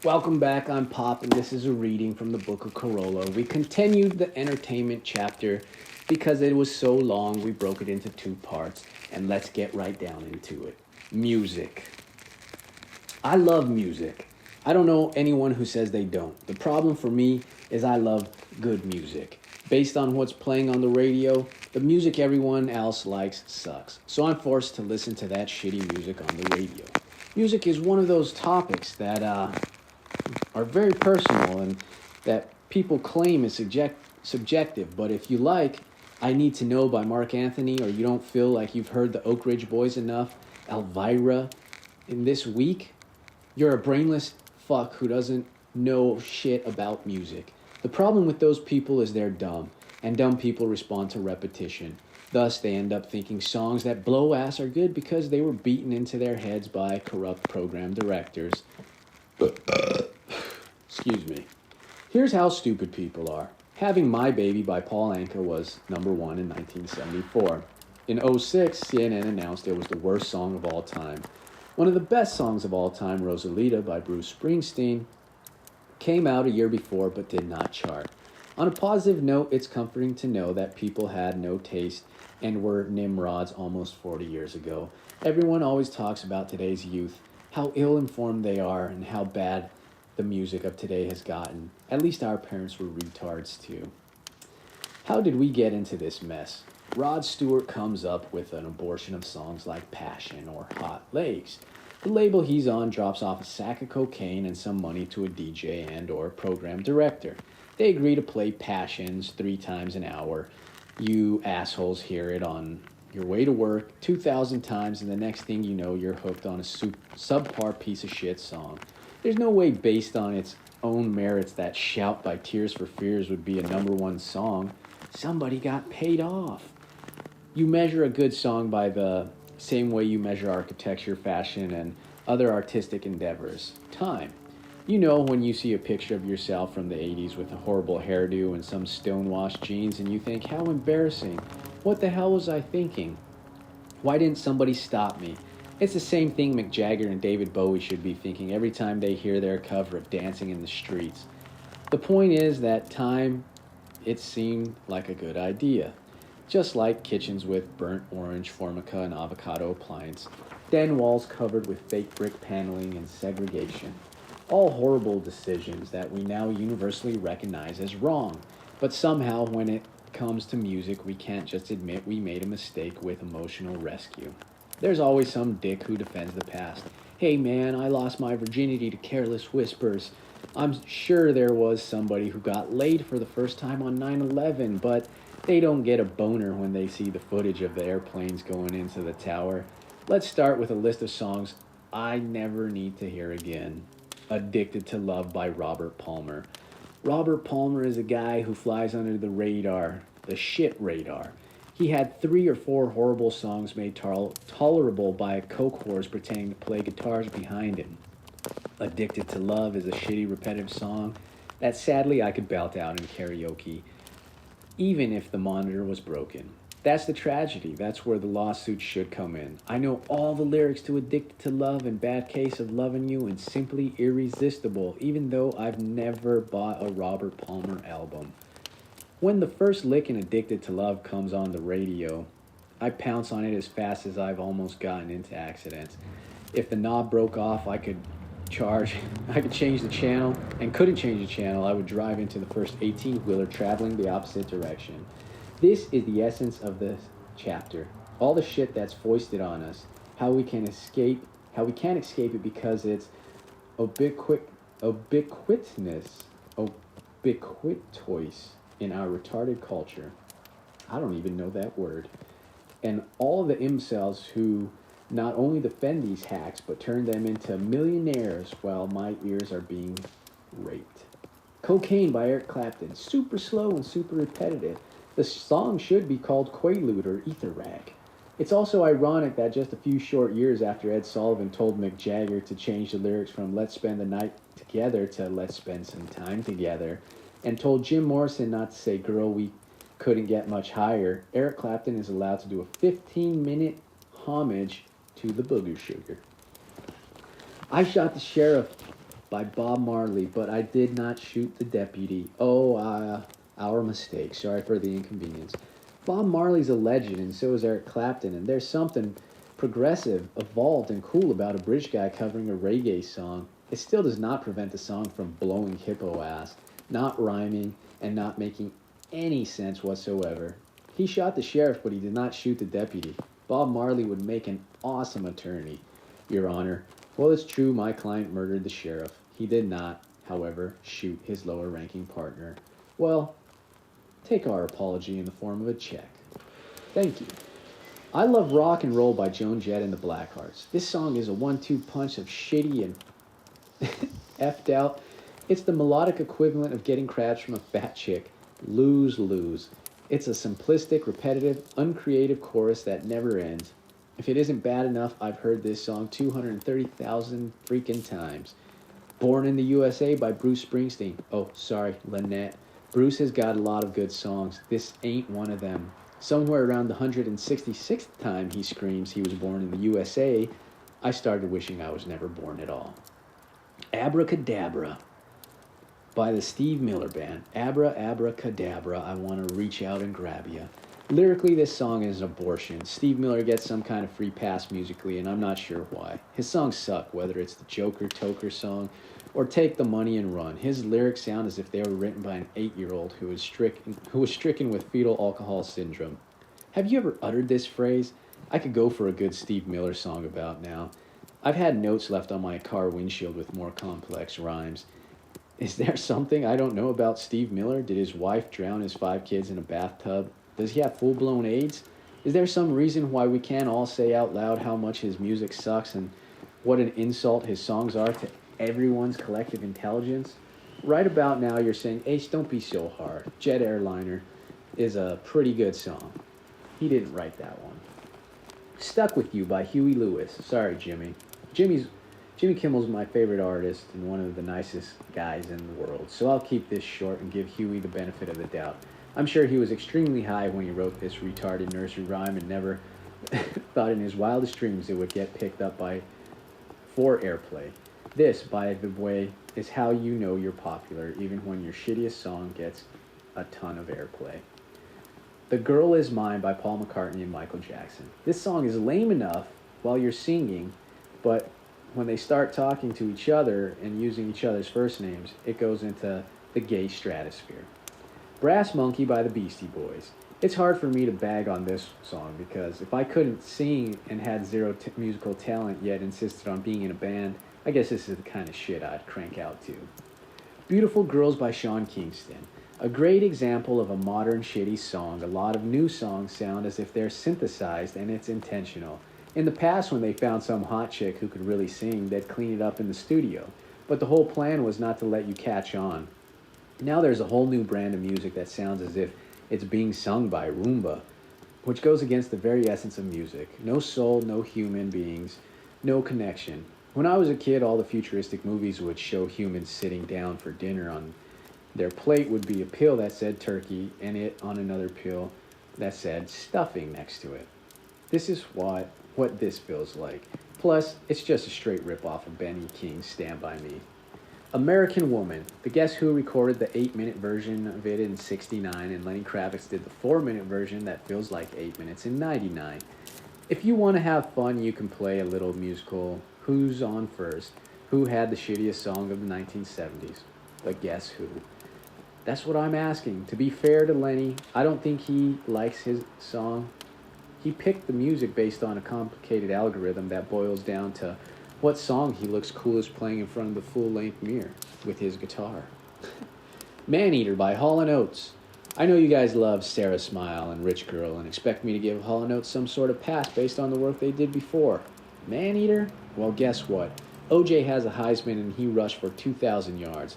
Welcome back, I'm Pop, and this is a reading from the Book of Carolla. We continued the Entertaiment chapter because it was so long, we broke it into two parts, and let's get right down into it. Music. I love music. I don't know anyone who says they don't. The problem for me is I love good music. Based on what's playing on the radio, the music everyone else likes sucks. So I'm forced to listen to that shitty music on the radio. Music is one of those topics that are very personal and that people claim is subjective. But if you like I Need to Know by Mark Anthony, or you don't feel like you've heard the Oak Ridge Boys enough, Elvira, in this week, you're a brainless fuck who doesn't know shit about music. The problem with those people is they're dumb, and dumb people respond to repetition. Thus, they end up thinking songs that blow ass are good because they were beaten into their heads by corrupt program directors. Excuse me. Here's how stupid people are. Having My Baby by Paul Anka was number one in 1974. In '06, CNN announced it was the worst song of all time. One of the best songs of all time, Rosalita by Bruce Springsteen, came out a year before but did not chart. On a positive note, it's comforting to know that people had no taste and were nimrods almost 40 years ago. Everyone always talks about today's youth, how ill-informed they are, and how bad the music of today has gotten. At least our parents were retards too. How did we get into this mess? Rod Stewart comes up with an abortion of songs like Passion or Hot Legs. The label he's on drops off a sack of cocaine and some money to a DJ and or program director. They agree to play Passions 3 times an hour. You assholes hear it on your way to work 2,000 times, and the next thing you know, you're hooked on a subpar piece of shit song. There's no way, based on its own merits, that Shout by Tears for Fears would be a number one song. Somebody got paid off. You measure a good song by the same way you measure architecture, fashion, and other artistic endeavors. Time. You know when you see a picture of yourself from the 80s with a horrible hairdo and some stonewashed jeans and you think, how embarrassing. What the hell was I thinking? Why didn't somebody stop me? It's the same thing Mick Jagger and David Bowie should be thinking every time they hear their cover of Dancing in the Streets. The point is that time, it seemed like a good idea. Just like kitchens with burnt orange, formica, and avocado appliance, den walls covered with fake brick paneling and segregation. All horrible decisions that we now universally recognize as wrong. But somehow, when it comes to music, we can't just admit we made a mistake with emotional rescue. There's always some dick who defends the past. Hey man, I lost my virginity to Careless Whispers. I'm sure there was somebody who got laid for the first time on 9/11, but they don't get a boner when they see the footage of the airplanes going into the tower. Let's start with a list of songs I never need to hear again. Addicted to Love by Robert Palmer. Robert Palmer is a guy who flies under the radar, the shit radar. He had 3 or 4 horrible songs made tolerable by coke whores pretending to play guitars behind him. Addicted to Love is a shitty repetitive song that sadly I could belt out in karaoke, even if the monitor was broken. That's the tragedy. That's where the lawsuits should come in. I know all the lyrics to Addicted to Love and Bad Case of Lovin' You and Simply Irresistible, even though I've never bought a Robert Palmer album. When the first lick in Addicted to Love comes on the radio, I pounce on it as fast as I've almost gotten into accidents. If the knob broke off, I could change the channel, and couldn't change the channel, I would drive into the first 18-wheeler traveling the opposite direction. This is the essence of this chapter. All the shit that's foisted on us, how we can't escape it because it's ubiquitous in our retarded culture. I don't even know that word. And all the incels who not only defend these hacks, but turn them into millionaires while my ears are being raped. Cocaine by Eric Clapton. Super slow and super repetitive. The song should be called Quaalude or Ether Rag. It's also ironic that just a few short years after Ed Sullivan told Mick Jagger to change the lyrics from Let's Spend the Night Together to Let's Spend Some Time Together, and told Jim Morrison not to say Girl We Couldn't Get Much Higher, Eric Clapton is allowed to do a 15-minute homage to the Booger Sugar. I Shot the Sheriff by Bob Marley, but I did not shoot the deputy. Oh, our mistake. Sorry for the inconvenience. Bob Marley's a legend, and so is Eric Clapton, and there's something progressive, evolved, and cool about a British guy covering a reggae song. It still does not prevent the song from blowing hippo ass, not rhyming, and not making any sense whatsoever. He shot the sheriff, but he did not shoot the deputy. Bob Marley would make an awesome attorney, Your Honor. Well, it's true my client murdered the sheriff. He did not, however, shoot his lower-ranking partner. Well, take our apology in the form of a check. Thank you. I Love Rock and Roll by Joan Jett and the Blackhearts. This song is a 1-2 punch of shitty and effed out. It's the melodic equivalent of getting crabs from a fat chick. Lose-lose. It's a simplistic, repetitive, uncreative chorus that never ends. If it isn't bad enough, I've heard this song 230,000 freaking times. Born in the USA by Bruce Springsteen. Oh, sorry, Lynette. Bruce has got a lot of good songs. This ain't one of them. Somewhere around the 166th time he screams he was born in the USA, I started wishing I was never born at all. Abracadabra by the Steve Miller Band. Abracadabra, I want to reach out and grab ya. Lyrically, this song is an abortion. Steve Miller gets some kind of free pass musically, and I'm not sure why. His songs suck, whether it's the Joker Toker song or Take the Money and Run. His lyrics sound as if they were written by an 8-year-old who was stricken with fetal alcohol syndrome. Have you ever uttered this phrase? I could go for a good Steve Miller song about now. I've had notes left on my car windshield with more complex rhymes. Is there something I don't know about Steve Miller? Did his wife drown his 5 kids in a bathtub? Does he have full-blown AIDS? Is there some reason why we can't all say out loud how much his music sucks and what an insult his songs are to everyone's collective intelligence? Right about now you're saying, Ace, don't be so hard. Jet Airliner is a pretty good song. He didn't write that one. Stuck with You by Huey Lewis. Sorry, Jimmy. Jimmy Kimmel's my favorite artist and one of the nicest guys in the world, so I'll keep this short and give Huey the benefit of the doubt. I'm sure he was extremely high when he wrote this retarded nursery rhyme and never thought in his wildest dreams it would get picked up for airplay. This, by the way, is how you know you're popular, even when your shittiest song gets a ton of airplay. The Girl Is Mine by Paul McCartney and Michael Jackson. This song is lame enough while you're singing, but when they start talking to each other and using each other's first names, it goes into the gay stratosphere. Brass Monkey by the Beastie Boys. It's hard for me to bag on this song because if I couldn't sing and had zero musical talent yet insisted on being in a band, I guess this is the kind of shit I'd crank out to. Beautiful Girls by Sean Kingston. A great example of a modern shitty song. A lot of new songs sound as if they're synthesized and it's intentional. In the past, when they found some hot chick who could really sing, they'd clean it up in the studio. But the whole plan was not to let you catch on. Now there's a whole new brand of music that sounds as if it's being sung by Roomba, which goes against the very essence of music. No soul, no human beings, no connection. When I was a kid, all the futuristic movies would show humans sitting down for dinner. On their plate would be a pill that said turkey, and it on another pill that said stuffing next to it. This is what this feels like. Plus, it's just a straight rip-off of Benny King's Stand By Me. American Woman. The Guess Who recorded the 8-minute version of it in '69, and Lenny Kravitz did the 4-minute version that feels like 8 minutes in '99. If you want to have fun, you can play a little musical Who's On First? Who had the shittiest song of the 1970s? But Guess Who? That's what I'm asking. To be fair to Lenny, I don't think he likes his song. He picked the music based on a complicated algorithm that boils down to what song he looks coolest playing in front of the full-length mirror with his guitar. Maneater by Hall & Oates. I know you guys love Sarah Smile and Rich Girl and expect me to give Hall & Oates some sort of pass based on the work they did before. Maneater? Well, guess what? OJ has a Heisman and he rushed for 2,000 yards.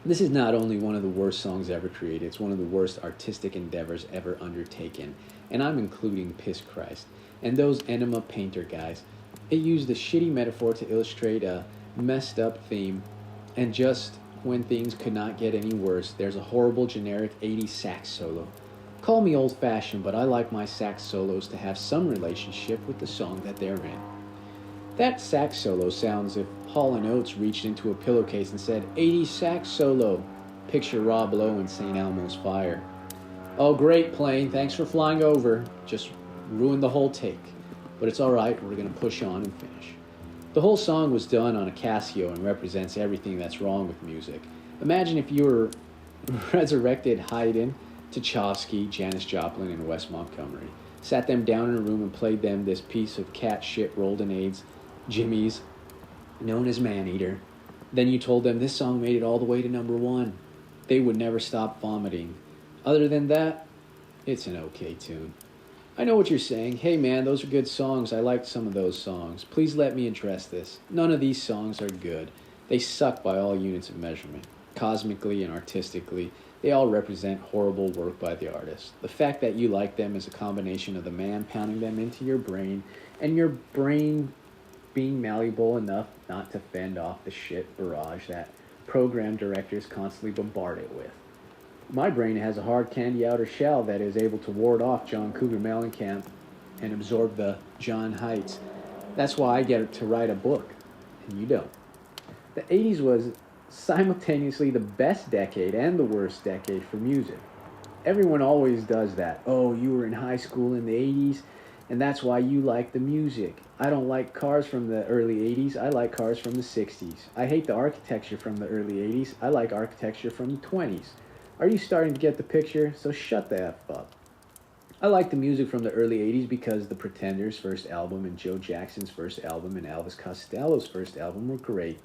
This is not only one of the worst songs ever created, it's one of the worst artistic endeavors ever undertaken. And I'm including Piss Christ. And those enema painter guys. It used a shitty metaphor to illustrate a messed up theme. And just when things could not get any worse, there's a horrible generic 80s sax solo. Call me old-fashioned, but I like my sax solos to have some relationship with the song that they're in. That sax solo sounds if Hall & Oates reached into a pillowcase and said, 80s sax solo. Picture Rob Lowe in St. Elmo's Fire. Oh, great plane, thanks for flying over. Just ruined the whole take. But it's alright, we're going to push on and finish. The whole song was done on a Casio and represents everything that's wrong with music. Imagine if you were resurrected Haydn, Tchaikovsky, Janis Joplin, and Wes Montgomery. Sat them down in a room and played them this piece of cat shit rolled in AIDS, Jimmy's, known as Maneater. Then you told them this song made it all the way to number one. They would never stop vomiting. Other than that, it's an okay tune. I know what you're saying. Hey man, those are good songs. I liked some of those songs. Please let me address this. None of these songs are good. They suck by all units of measurement. Cosmically and artistically, they all represent horrible work by the artist. The fact that you like them is a combination of the man pounding them into your brain and your brain being malleable enough not to fend off the shit barrage that program directors constantly bombard it with. My brain has a hard candy outer shell that is able to ward off John Cougar Mellencamp and absorb the John Heights. That's why I get to write a book, and you don't. The 80s was simultaneously the best decade and the worst decade for music. Everyone always does that. Oh, you were in high school in the 80s, and that's why you like the music. I don't like cars from the early 80s. I like cars from the 60s. I hate the architecture from the early 80s. I like architecture from the 20s. Are you starting to get the picture? So shut the F up. I like the music from the early 80s because the Pretenders' first album and Joe Jackson's first album and Elvis Costello's first album were great.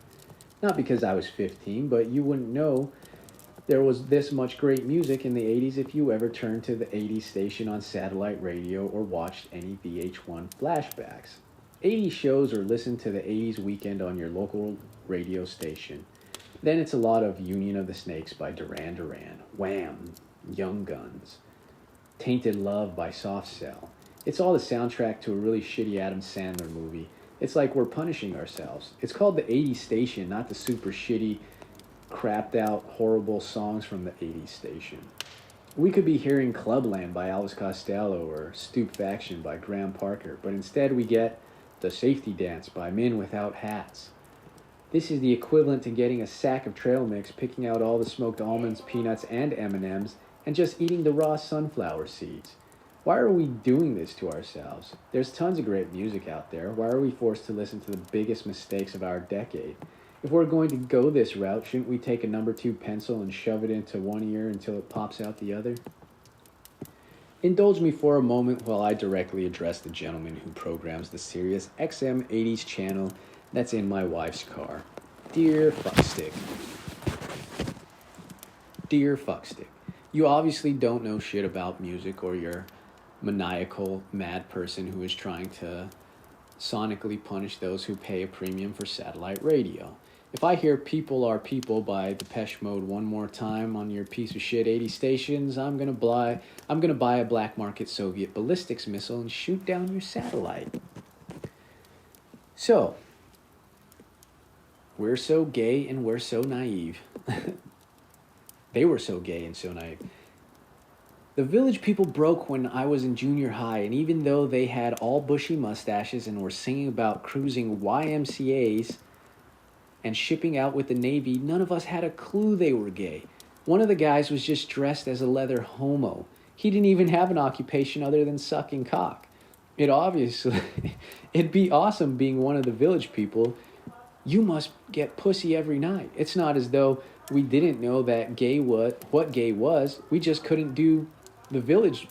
Not because I was 15, but you wouldn't know there was this much great music in the 80s if you ever turned to the 80s station on satellite radio or watched any VH1 flashbacks. 80s shows or listened to the 80s weekend on your local radio station. Then it's a lot of Union of the Snakes by Duran Duran, Wham, Young Guns, Tainted Love by Soft Cell. It's all the soundtrack to a really shitty Adam Sandler movie. It's like we're punishing ourselves. It's called the 80s station, not the super shitty, crapped out, horrible songs from the 80s station. We could be hearing Clubland by Elvis Costello or Stupefaction by Graham Parker, but instead we get The Safety Dance by Men Without Hats. This is the equivalent to getting a sack of trail mix, picking out all the smoked almonds, peanuts, and M&Ms, and just eating the raw sunflower seeds. Why are we doing this to ourselves? There's tons of great music out there. Why are we forced to listen to the biggest mistakes of our decade? If we're going to go this route, shouldn't we take a number 2 pencil and shove it into one ear until it pops out the other? Indulge me for a moment while I directly address the gentleman who programs the Sirius XM 80s channel that's in my wife's car. Dear Fuckstick. Dear Fuckstick, you obviously don't know shit about music, or you're maniacal, mad person who is trying to sonically punish those who pay a premium for satellite radio. If I hear People Are People by Depeche Mode one more time on your piece of shit 80 stations, I'm gonna buy a black market Soviet ballistics missile and shoot down your satellite. So, we're so gay and we're so naive. They were so gay and so naive. The Village People broke when I was in junior high, and even though they had all bushy mustaches and were singing about cruising YMCAs and shipping out with the Navy, none of us had a clue they were gay. One of the guys was just dressed as a leather homo. He didn't even have an occupation other than sucking cock. It'd be awesome being one of the Village People. You must get pussy every night. It's not as though we didn't know that what gay was. We just couldn't do the Village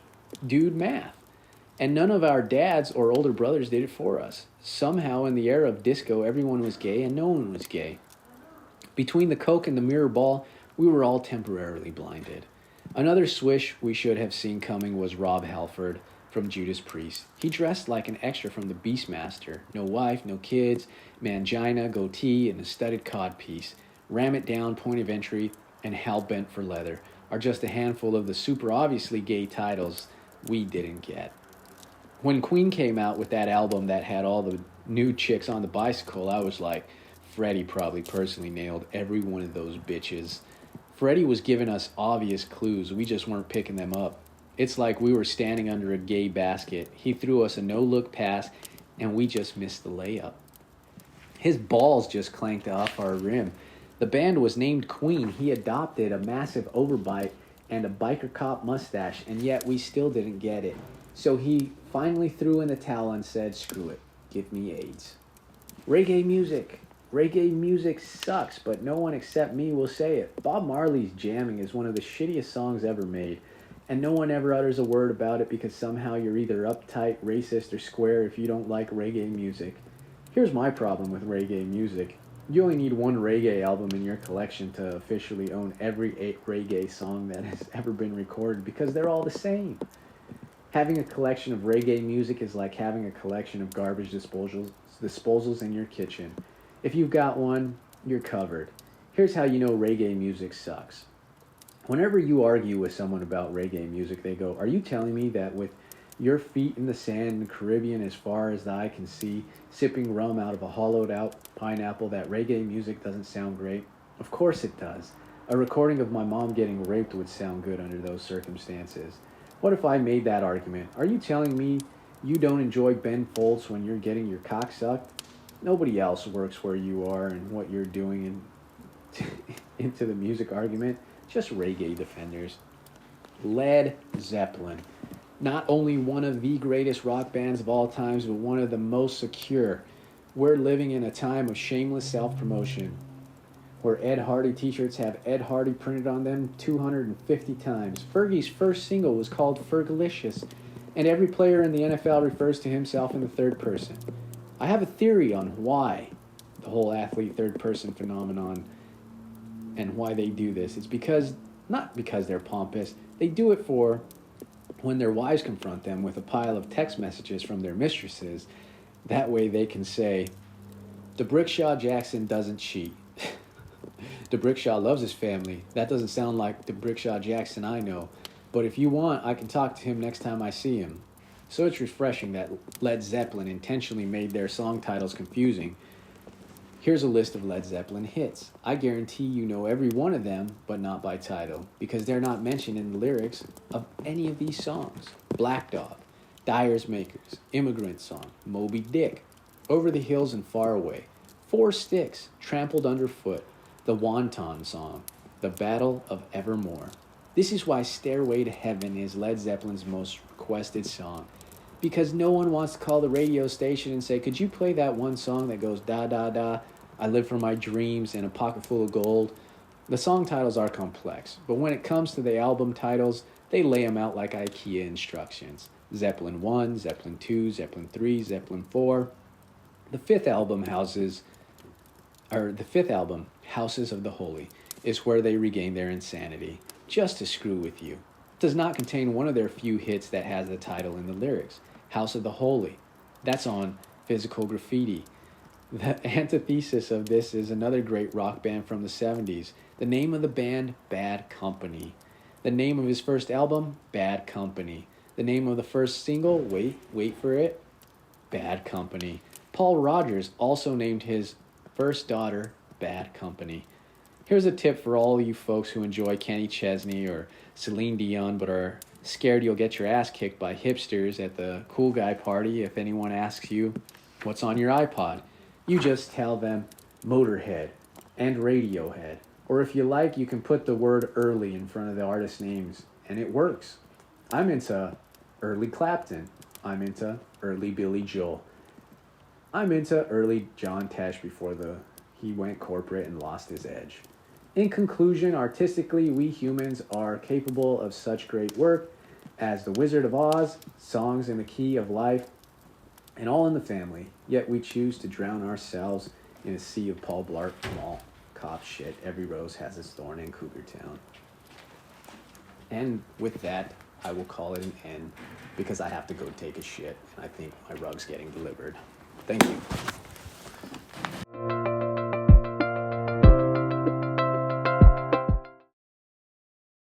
dude math. And none of our dads or older brothers did it for us. Somehow in the era of disco, everyone was gay and no one was gay. Between the coke and the mirror ball, we were all temporarily blinded. Another swish we should have seen coming was Rob Halford from Judas Priest. He dressed like an extra from the Beastmaster. No wife, no kids, mangina, goatee, and a studded codpiece. Ram It Down, Point of Entry, and Hell Bent for Leather are just a handful of the super obviously gay titles we didn't get. When Queen came out with that album that had all the new chicks on the bicycle, I was like, Freddie probably personally nailed every one of those bitches. Freddie was giving us obvious clues, we just weren't picking them up. It's like we were standing under a gay basket. He threw us a no-look pass, and we just missed the layup. His balls just clanked off our rim. The band was named Queen. He adopted a massive overbite and a biker cop mustache, and yet we still didn't get it. So he finally threw in the towel and said, screw it, give me AIDS. Reggae music. Reggae music sucks, but no one except me will say it. Bob Marley's Jamming is one of the shittiest songs ever made, and no one ever utters a word about it because somehow you're either uptight, racist, or square if you don't like reggae music. Here's my problem with reggae music. You only need one reggae album in your collection to officially own every reggae song that has ever been recorded because they're all the same. Having a collection of reggae music is like having a collection of garbage disposals in your kitchen. If you've got one, you're covered. Here's how you know reggae music sucks. Whenever you argue with someone about reggae music, they go, are you telling me that with your feet in the sand in the Caribbean as far as the eye can see, sipping rum out of a hollowed out pineapple, that reggae music doesn't sound great? Of course it does. A recording of my mom getting raped would sound good under those circumstances. What if I made that argument? Are you telling me you don't enjoy Ben Folds when you're getting your cock sucked? Nobody else works where you are and what you're doing into the music argument. Just reggae defenders. Led Zeppelin. Not only one of the greatest rock bands of all times, but one of the most secure. We're living in a time of shameless self-promotion, where Ed Hardy t-shirts have Ed Hardy printed on them 250 times. Fergie's first single was called Fergalicious, and every player in the NFL refers to himself in the third person. I have a theory on why the whole athlete third person phenomenon and why they do this. It's because, not because they're pompous, they do it for when their wives confront them with a pile of text messages from their mistresses. That way they can say, DeBrickshaw Jackson doesn't cheat. DeBrickshaw loves his family. That doesn't sound like DeBrickshaw Jackson I know. But if you want, I can talk to him next time I see him. So it's refreshing that Led Zeppelin intentionally made their song titles confusing. Here's a list of Led Zeppelin hits. I guarantee you know every one of them, but not by title, because they're not mentioned in the lyrics of any of these songs. Black Dog, Dyer's Makers, Immigrant Song, Moby Dick, Over the Hills and Far Away, Four Sticks, Trampled Underfoot, The Wonton Song, The Battle of Evermore. This is why Stairway to Heaven is Led Zeppelin's most requested song. Because no one wants to call the radio station and say, could you play that one song that goes da da da, I live for my dreams and a pocket full of gold? The song titles are complex, but when it comes to the album titles, they lay them out like IKEA instructions. Zeppelin 1, Zeppelin 2, Zeppelin 3, Zeppelin 4. The fifth album, Houses of the Holy, is where they regain their insanity, just to screw with you. It does not contain one of their few hits that has the title in the lyrics. House of the Holy. That's on Physical Graffiti. The antithesis of this is another great rock band from the 70s. The name of the band, Bad Company. The name of his first album, Bad Company. The name of the first single, wait for it, Bad Company. Paul Rogers also named his first daughter Bad Company. Here's a tip for all you folks who enjoy Kenny Chesney or Celine Dion but are scared you'll get your ass kicked by hipsters at the cool guy party if anyone asks you, what's on your iPod? You just tell them Motorhead and Radiohead. Or if you like, you can put the word early in front of the artist names, and it works. I'm into early Clapton. I'm into early Billy Joel. I'm into early John Tesh before he went corporate and lost his edge. In conclusion, artistically, we humans are capable of such great work as The Wizard of Oz, Songs in the Key of Life, and All in the Family, yet we choose to drown ourselves in a sea of Paul Blart Mall cop shit. Every rose has its thorn in Cougar Town. And with that, I will call it an end because I have to go take a shit, and I think my rug's getting delivered. Thank you.